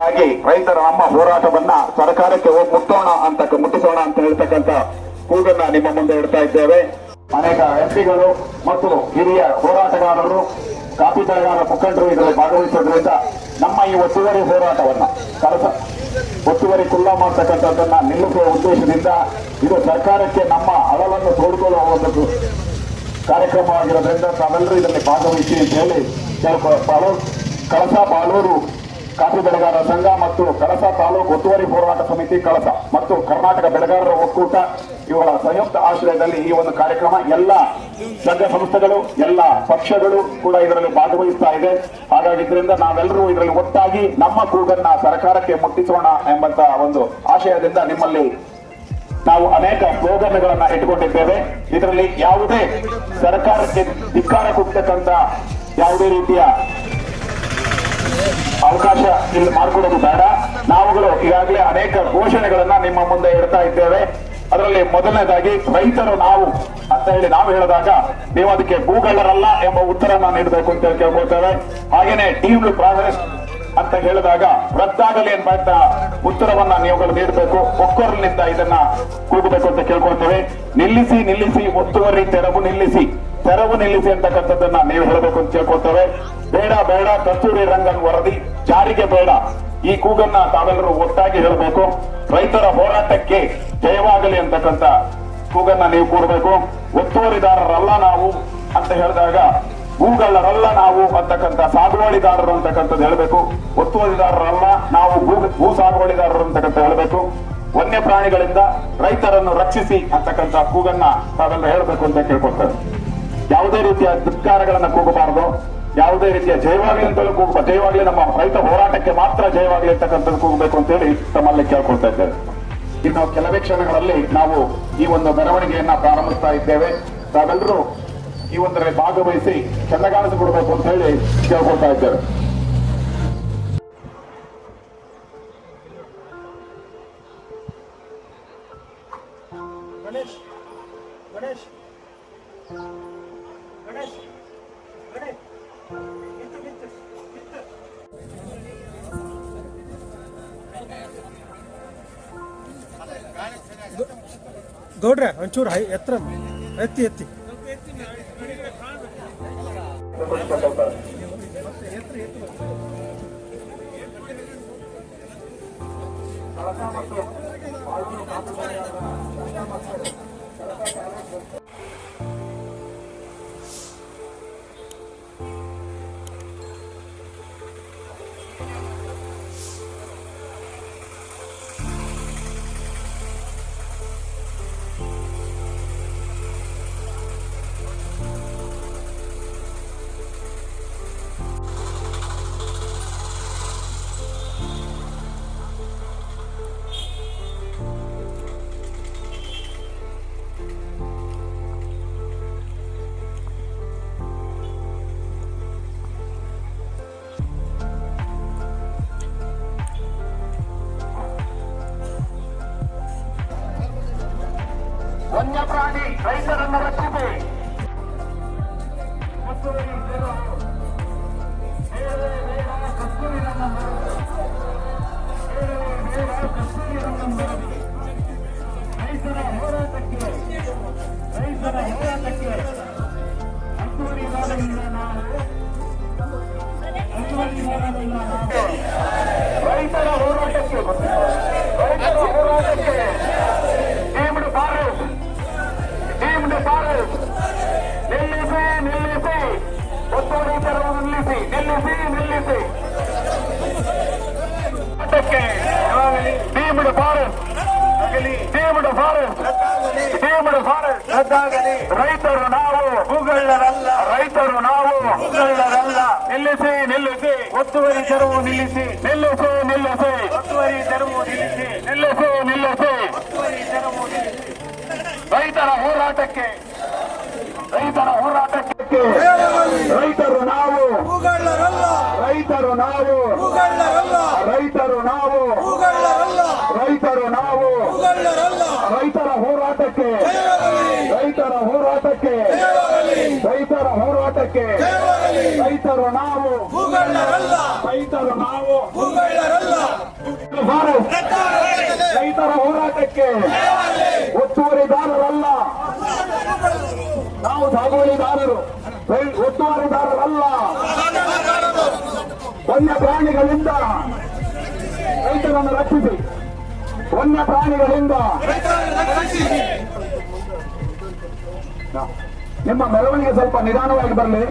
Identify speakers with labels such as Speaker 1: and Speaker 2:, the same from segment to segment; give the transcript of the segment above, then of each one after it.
Speaker 1: ಹಾಗೆ ರೈತರ ನಮ್ಮ ಹೋರಾಟವನ್ನ ಸರ್ಕಾರಕ್ಕೆ ಮುಟ್ಟಿಸೋಣ ಅಂತ ಹೇಳ್ತಕ್ಕಂಥ ಕೂಗನ್ನ ನಿಮ್ಮ ಮುಂದೆ ಇಡ್ತಾ ಇದ್ದೇವೆ. ಅನೇಕ ಎಂಪಿಗಳು ಮತ್ತು ಹಿರಿಯ ಹೋರಾಟಗಾರರು, ಕಾಫಿ ಬೆಳೆಗಾರರ ಮುಖಂಡರು ಇದರಲ್ಲಿ ಭಾಗವಹಿಸೋದ್ರಿಂದ ನಮ್ಮ ಈ ಒತ್ತುವರಿ ಹೋರಾಟವನ್ನ ಒತ್ತುವರಿ ಖುಲ್ಲಾ ಮಾಡತಕ್ಕಂಥದ್ದನ್ನ ನಿಲ್ಲಿಸುವ ಉದ್ದೇಶದಿಂದ ಇದು ಸರ್ಕಾರಕ್ಕೆ ನಮ್ಮ ಅಳಲನ್ನು ತೋಡಿಕೊಳ್ಳುವ ಒಂದು ಕಾರ್ಯಕ್ರಮವಾಗಿರೋದ್ರಿಂದ ತಾವೆಲ್ಲರೂ ಇದರಲ್ಲಿ ಭಾಗವಹಿಸಿ ಅಂತ ಹೇಳಿ ಕಳಸ ಬಾಳೂರು ಕಾಫಿ ಬೆಳೆಗಾರರ ಸಂಘ ಮತ್ತು ಕಳಸ ತಾಲೂಕು ಒತ್ತುವರಿ ಹೋರಾಟ ಸಮಿತಿ ಕಳಸ ಮತ್ತು ಕರ್ನಾಟಕ ಬೆಳೆಗಾರರ ಒಕ್ಕೂಟ ಇವುಗಳ ಸಂಯುಕ್ತ ಆಶ್ರಯದಲ್ಲಿ ಈ ಒಂದು ಕಾರ್ಯಕ್ರಮ ಎಲ್ಲ ಸಂಘ ಸಂಸ್ಥೆಗಳು, ಎಲ್ಲ ಪಕ್ಷಗಳು ಕೂಡ ಇದರಲ್ಲಿ ಭಾಗವಹಿಸ್ತಾ ಇದೆ. ಹಾಗಾಗಿದ್ದರಿಂದ ನಾವೆಲ್ಲರೂ ಇದರಲ್ಲಿ ಒಟ್ಟಾಗಿ ನಮ್ಮ ಕೂಗನ್ನ ಸರ್ಕಾರಕ್ಕೆ ಮುಟ್ಟಿಸೋಣ ಎಂಬಂತ ಒಂದು ಆಶಯದಿಂದ ನಿಮ್ಮಲ್ಲಿ ನಾವು ಅನೇಕ ಸ್ಲೋಗನ್ಗಳನ್ನ ಇಟ್ಟುಕೊಂಡಿದ್ದೇವೆ. ಇದರಲ್ಲಿ ಯಾವುದೇ ಸರ್ಕಾರಕ್ಕೆ ಧಿಕ್ಕಾರ ಕೊಡ್ತಕ್ಕಂಥ ಯಾವುದೇ ರೀತಿಯ ಅವಕಾಶ ಇಲ್ಲಿ ಮಾಡಿಕೊಡೋದು ಬೇಡ. ನಾವುಗಳು ಈಗಾಗಲೇ ಅನೇಕ ಘೋಷಣೆಗಳನ್ನ ನಿಮ್ಮ ಮುಂದೆ ಇಡ್ತಾ ಇದ್ದೇವೆ. ಅದರಲ್ಲಿ ಮೊದಲನೇದಾಗಿ ರೈತರು ನಾವು ಅಂತ ಹೇಳಿ ನಾವು ಹೇಳಿದಾಗ ನೀವು ಅದಕ್ಕೆ ಭೂಗಳ್ಳರಲ್ಲ ಎಂಬ ಉತ್ತರನ ನೀಡಬೇಕು ಅಂತ ಕೇಳ್ಕೊಳ್ತೇವೆ. ಹಾಗೇನೆ ಡೀಮ್ಡ್ ಪ್ರಾಗ್ರೆಸ್ ಅಂತ ಹೇಳಿದಾಗ ರದ್ದಾಗಲಿ ಎಂಬ ಉತ್ತರವನ್ನ ನೀವುಗಳು ನೀಡಬೇಕು. ಒಕ್ಕೊರಲಿನಿಂದ ಇದನ್ನ ಕೂಗಬೇಕು ಅಂತ ಕೇಳ್ಕೊಳ್ತೇವೆ. ನಿಲ್ಲಿಸಿ ಒತ್ತುವರಿ ತೆರವು ನಿಲ್ಲಿಸಿ ಅಂತಕ್ಕಂಥದ್ದನ್ನ ನೀವು ಹೇಳಬೇಕು ಅಂತ ಕೇಳ್ಕೊಳ್ತೇವೆ. ಬೇಡ ಕಸ್ತೂರಿ ರಂಗನ್ ವರದಿ ಜಾರಿಗೆ ಬೇಡ, ಈ ಕೂಗನ್ನ ತಾವೆಲ್ಲರೂ ಒಟ್ಟಾಗಿ ಹೇಳಬೇಕು. ರೈತರ ಹೋರಾಟಕ್ಕೆ ಜಯವಾಗಲಿ ಅಂತಕ್ಕಂಥ ಕೂಗನ್ನ ನೀವು ಕೂಡಬೇಕು. ಒತ್ತುವರಿದಾರರಲ್ಲ ನಾವು ಅಂತ ಹೇಳಿದಾಗ ಭೂಗಳ್ಳರಲ್ಲ ನಾವು ಅಂತಕ್ಕಂಥ ಸಾಗುವಳಿದಾರರು ಅಂತಕ್ಕಂಥದ್ದು ಹೇಳಬೇಕು. ಒತ್ತುವರಿದಾರರಲ್ಲ ನಾವು ಭೂ ಸಾಗುವಳಿದಾರರು ಅಂತಕ್ಕಂಥ ಹೇಳಬೇಕು. ವನ್ಯ ಪ್ರಾಣಿಗಳಿಂದ ರೈತರನ್ನು ರಕ್ಷಿಸಿ ಅಂತಕ್ಕಂಥ ಕೂಗನ್ನ ತಾವೆಲ್ಲ ಹೇಳಬೇಕು ಅಂತ ಕೇಳ್ಕೊಳ್ತಾರೆ. ಯಾವುದೇ ರೀತಿಯ ಧಿಕ್ಕಾರಗಳನ್ನ ಕೂಗಬಾರದು, ಯಾವುದೇ ರೀತಿಯ ಜಯವಾಗಲಿ ಅಂತಲೂ ಜಯವಾಗಲಿ ನಮ್ಮ ರೈತ ಹೋರಾಟಕ್ಕೆ ಮಾತ್ರ ಜಯವಾಗಲಿ ಅಂತಕ್ಕಂಥದ್ದು ಕೂಗಬೇಕು ಅಂತೇಳಿ ತಮ್ಮಲ್ಲಿ ಕೇಳ್ಕೊಳ್ತಾ ಇದ್ದೇವೆ. ಇನ್ನು ಕೆಲವೇ ಕ್ಷಣಗಳಲ್ಲಿ ನಾವು ಈ ಒಂದು ಮೆರವಣಿಗೆಯನ್ನ ಪ್ರಾರಂಭಿಸ್ತಾ ಇದ್ದೇವೆ. ತಾವೆಲ್ಲರೂ ಈ ಒಂದರಲ್ಲಿ ಭಾಗವಹಿಸಿ ಚೆಂದಗಾಣಿಸಿಕೊಡ್ಬೇಕು ಅಂತ ಹೇಳಿ ಕೇಳ್ಕೊಳ್ತಾ ಇದ್ದೇವೆ. ಗಣೇಶ್ ಗಣೇಶ್ ಗಣೇಶ್ ಗಣೇಶ್
Speaker 2: ಗೌಡ್ರೆ ಒಂಚೂರು ಎತ್ತರ ಎತ್ತಿ
Speaker 1: ವನ್ಯಪ್ರಾಣಿ ರೈತರನ್ನು ರಕ್ಷಿಸಿ. ರೈತರ ಹೋರಾಟಕ್ಕೆ ಹತ್ತುವರಿ ವಾರದಿಂದ ರೈತರ ಹೋರಾಟಕ್ಕೆ ಡೀಮ್ಡ್ ಫಾರೆಸ್ಟ್ ನಿಲ್ಲಿಸಿ ಒತ್ತುವರಿ ತೆರವು ನಿಲ್ಲಿಸಿ ಡೀಮ್ಡ್ ಫಾರೆಸ್ಟ್ ರೈತರು ನಾವು ಹೂಗಳ್ಳರಲ್ಲ ನಿಲ್ಲಿಸಿ ಒತ್ತುವರಿ ತೆರವು ನಿಲ್ಲಿಸಿ ಒತ್ತುವರಿ ತೆರವು ನಿಲ್ಲಿಸಿ ರೈತರ ಹೋರಾಟಕ್ಕೆ ರೈತರು ನಾವು ರೈತರ ಹೋರಾಟಕ್ಕೆ ರೈತರು ನಾವು ರೈತರ ಹೋರಾಟಕ್ಕೆ ಒತ್ತುವರಿದಾರರಲ್ಲ ನಾವು ಸಾಗುವಳಿದಾರರು ಒತ್ತುವರಿದಾರರಲ್ಲ ವನ್ಯ ಪ್ರಾಣಿಗಳಿಂದ ರೈತರನ್ನು ರಕ್ಷಿಸಿ ವನ್ಯ ಪ್ರಾಣಿಗಳಿಂದ ನಿಮ್ಮ ಮೆರವಣಿಗೆ ಸ್ವಲ್ಪ ನಿಧಾನವಾಗಿ ಬರಲಿ.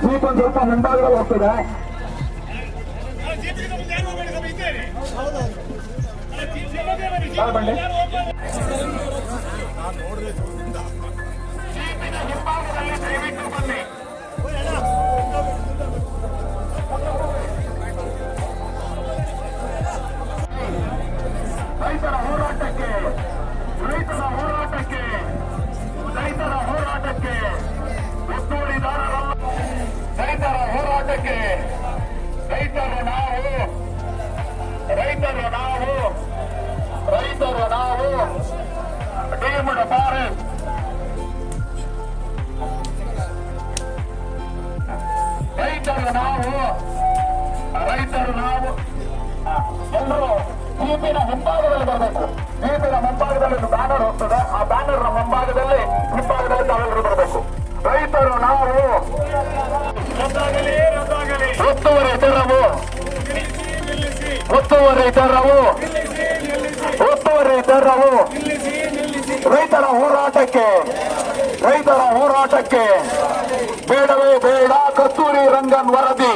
Speaker 1: ಜೀಪ್ ಒಂದು ಸ್ವಲ್ಪ ಮುಂಭಾಗದಲ್ಲಿ ಹೋಗ್ತದೆ. ಬನ್ನಿ ರೈತರ ಹೋರಾಟಕ್ಕೆ ಒತ್ತುವರಿದಾರರಲ್ಲ ರೈತರ ಹೋರಾಟಕ್ಕೆ ರೈತರು ನಾವು ಡೀಮ್ಡ್ ಫಾರೆಸ್ಟ್ ರೈತರು ನಾವು ಎಲ್ಲರೂ ಜೀಪಿನ ಮುಂಭಾಗದಲ್ಲಿ ಬರಬೇಕು. ಜೀಪಿನ ಮುಂಭಾಗದಲ್ಲಿ ಬ್ಯಾನರ್ ಹೋಗ್ತದೆ. ಆ ಬ್ಯಾನರ್ ನ ಮುಂಭಾಗದಲ್ಲಿ ತಾವೆಲ್ಲರೂ ಬರಬೇಕು. ರೈತರು ನಾವು ಒತ್ತುವರಿ ತೆರವು ರೈತರ ಹೋರಾಟಕ್ಕೆ ಬೇಡವೇ ಬೇಡ ಕಸ್ತೂರಿ ರಂಗನ್ ವರದಿ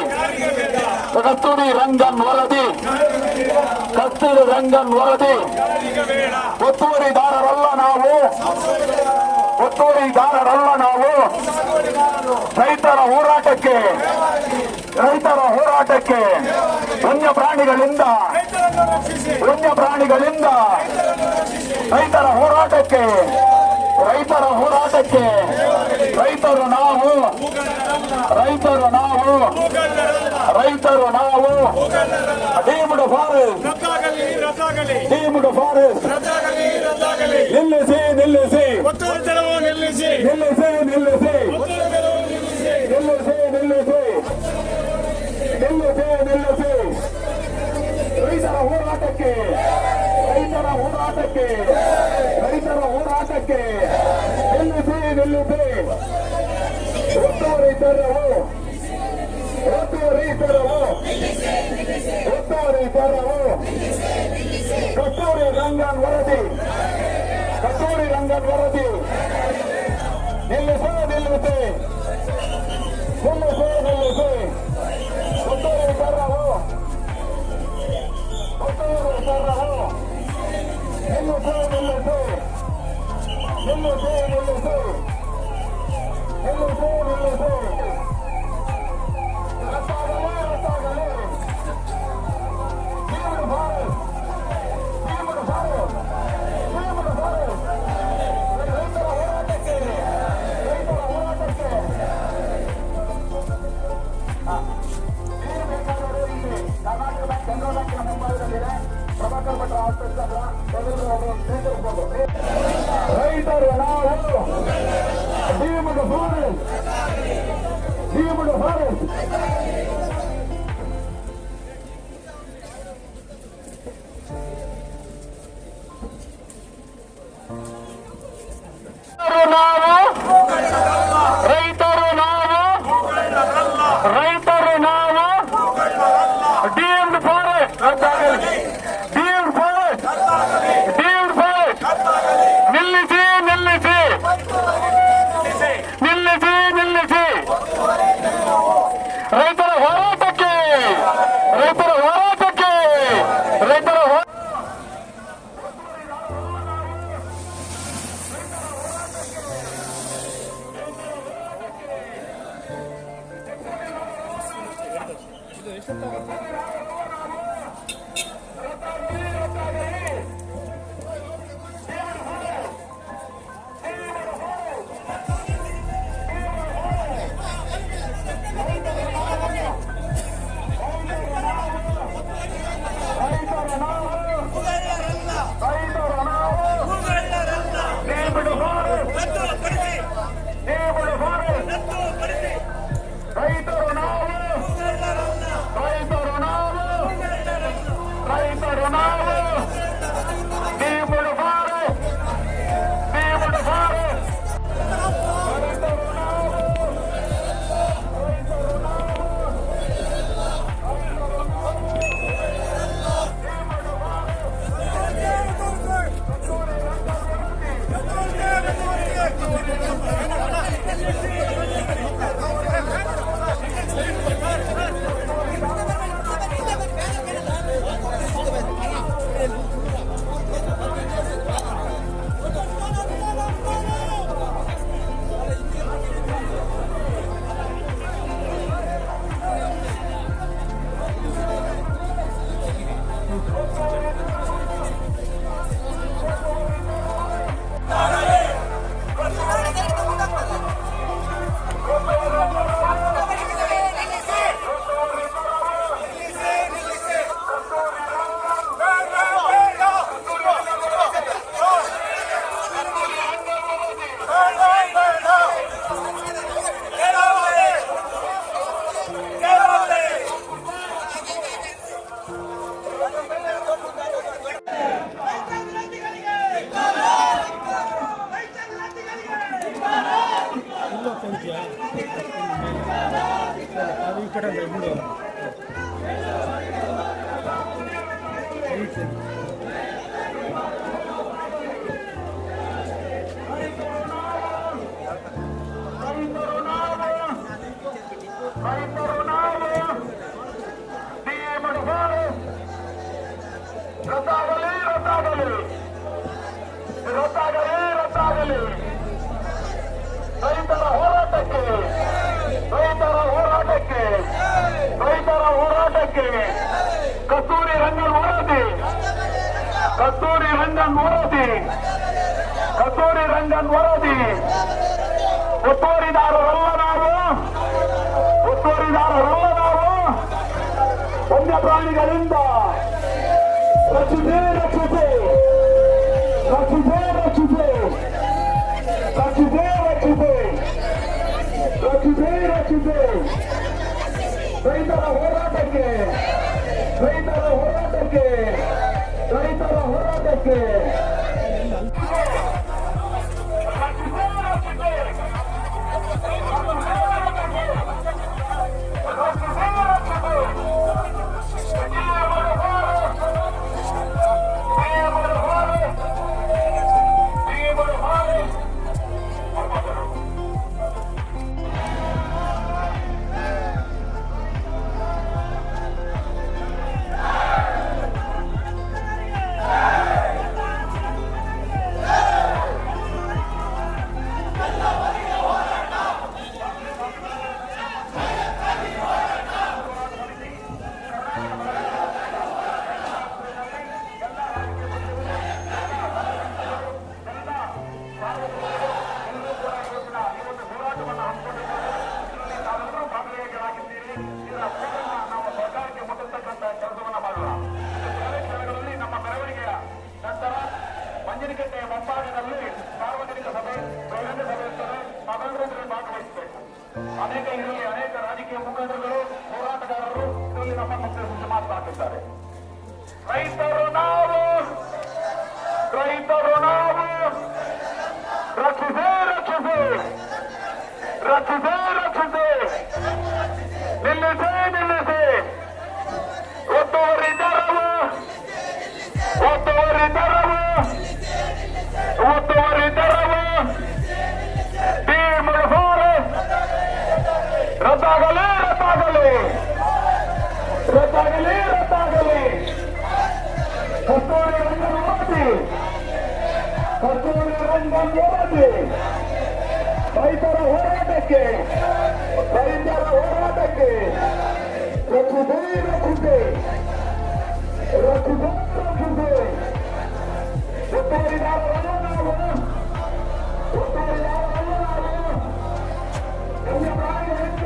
Speaker 1: ಒತ್ತುವರಿದಾರರಲ್ಲ ನಾವು ರೈತರ ಹೋರಾಟಕ್ಕೆ ವನ್ಯ ಪ್ರಾಣಿಗಳಿಂದ ರೈತರ ಹೋರಾಟಕ್ಕೆ ರೈತರು ನಾವು ಡೀಮ್ಡ್ ಫಾರೆಸ್ಟ್ ನಿಲ್ಲಿಸಿ ರೈತರ ಹೋರಾಟಕ್ಕೆ ನಿಲ್ಲಿಸಿ ಒತ್ತುವರಿ ತೆರವು ಕಸ್ತೂರಿ ರಂಗನ್ ವರದಿ ನಿಲ್ಲಿಸಿ ಒತ್ತುವರಿ ತೆರವು ರೈತರು ನಾವು deemed forest deemed forest deemed forest ನಿಲ್ಲಿಸಿ ನಿಲ್ಲಿಸಿ ನಿಲ್ಲಿಸಿ ನಿಲ್ಲಿಸಿ ರೈತರ ಹೋರಾಟಕ್ಕೆ ರೈತರ ಹೋರಾಟಕ್ಕೆ ರೈತರ
Speaker 2: ಅದು ಈ ಕಡೆ ಹಿಂದೆ
Speaker 1: ರೈತರ ಹೋರಾಟಕ್ಕೆ ರೈತರ ಹೋರಾಟಕ್ಕೆ ರೈತರ ಹೋರಾಟಕ್ಕೆ ಕಸ್ತೂರಿ ರಂಗನ್ ವರದಿ ಕಸ್ತೂರಿ ರಂಗನ್ ವರದಿ ಕಸ್ತೂರಿ ರಂಗನ್ ವರದಿ ಒತ್ತುವರಿದಾರರಲ್ಲ ನಾವು ಒತ್ತುವರಿದಾರರಲ್ಲ ನಾವು ವನ್ಯಪ್ರಾಣಿಗಳಿಂದ ರಕ್ಷಿಸೇ ರಕ್ಷಿಸೇ ರಕ್ಷಿಸೇ ರಕ್ಷಿಸೇ ರಕ್ಷಿಸೇ ರಕ್ಷಿಸೇ ರಕ್ಷಿಸೇ ರಕ್ಷಿಸೇ ರೈತರ ಹೋರಾಟಕ್ಕೆ ರೈತರ ಹೋರಾಟಕ್ಕೆ ರೈತರ ಹೋರಾಟಕ್ಕೆ ಮುಖಂಡರುಗಳು ಹೋರಾಟಗಾರರು ಇದರಲ್ಲಿ ನಮ್ಮನ್ನು ಉದ್ದೇಶಿಸಿ ಮಾತನಾಡುತ್ತಿದ್ದಾರೆ. ರೈತರು ನಾವು ರಕ್ಷಿಸಿ ನಿಲ್ಲಿಸಿ ಒತ್ತುವರಿ ದರವು ಡಿಮಾಂಡ್ ರದ್ದಾಗಲಿ ಕಸ್ತೂರಿ ರಂಗನ್ ವರದಿ ರೈತರ ಹೋರಾಟಕ್ಕೆ ರಕ್ಷಿಸಿ ಒತ್ತುವರಿದಾರರಲ್ಲ ನಾವು ವನ್ಯಪ್ರಾಣಿಗಳಿಂದ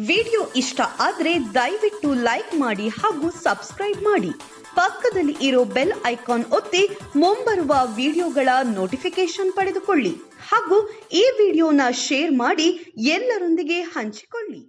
Speaker 3: ವಿಡಿಯೋ ಇಷ್ಟ ಆದ್ರೆ ದಯವಿಟ್ಟು ಲೈಕ್ ಮಾಡಿ ಹಾಗೂ ಸಬ್ಸ್ಕ್ರೈಬ್ ಮಾಡಿ. ಪಕ್ಕದಲ್ಲಿ ಇರೋ ಬೆಲ್ ಐಕಾನ್ ಒತ್ತಿ ಮುಂಬರುವ ವಿಡಿಯೋಗಳ ನೋಟಿಫಿಕೇಶನ್ ಪಡೆದುಕೊಳ್ಳಿ ಹಾಗೂ ಈ ವಿಡಿಯೋನ ಶೇರ್ ಮಾಡಿ ಎಲ್ಲರೊಂದಿಗೆ ಹಂಚಿಕೊಳ್ಳಿ.